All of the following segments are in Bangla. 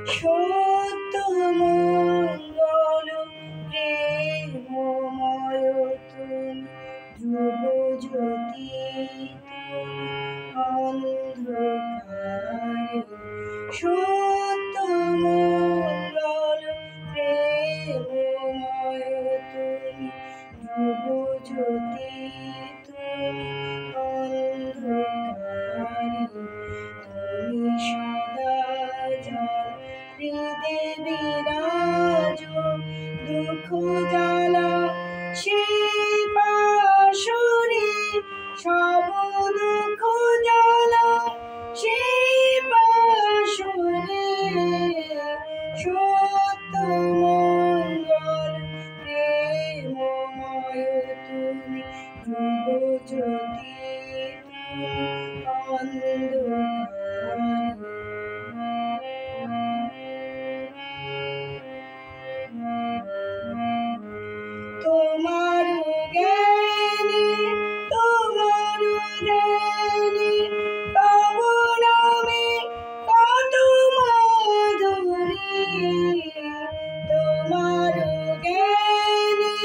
সত্য মঙ্গল প্রেমময় তুমি, ধ্রুব জ্যোতি তুমি অন্ধকারে। সত্য মঙ্গল প্রেমময় তুমি, ধ্রুব জ্যোতি তুমি অন্ধকারে। তুমি সদা জল হৃদে বিরাজ, দুঃখ জ্বালা সে পাশরে, সব দুঃখ জ্বালা সে পাশরে। সত্য মঙ্গল প্রেমময় তুমি, ধ্রুব জ্যোতি তুমি অন্ধকারে। তোমার জ্ঞানে তোমার ধ্যানে, তব নামে কত মাধুরী। তোমার জ্ঞানে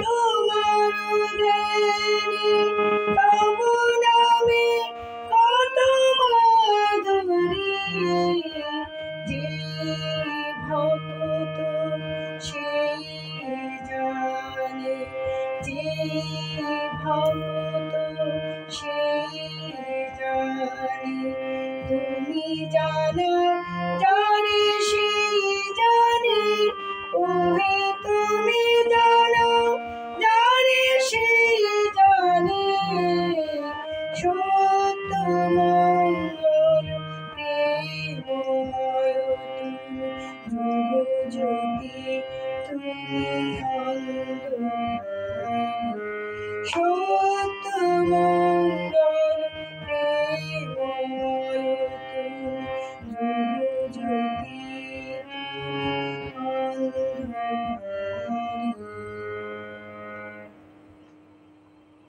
তোমার ধ্যানে, তব নামে কত মাধুরী। যে ভক্ত সেই জানে, যে ভক্ত সেই জানে। তুমি জানো জানে সেই জানে, ওহে তুমি জানো জানে সেই জানে। সত্য মঙ্গল প্রেমময় তুমি, ধ্রুব জ্যোতি তুমি অন্ধকারে। সত্য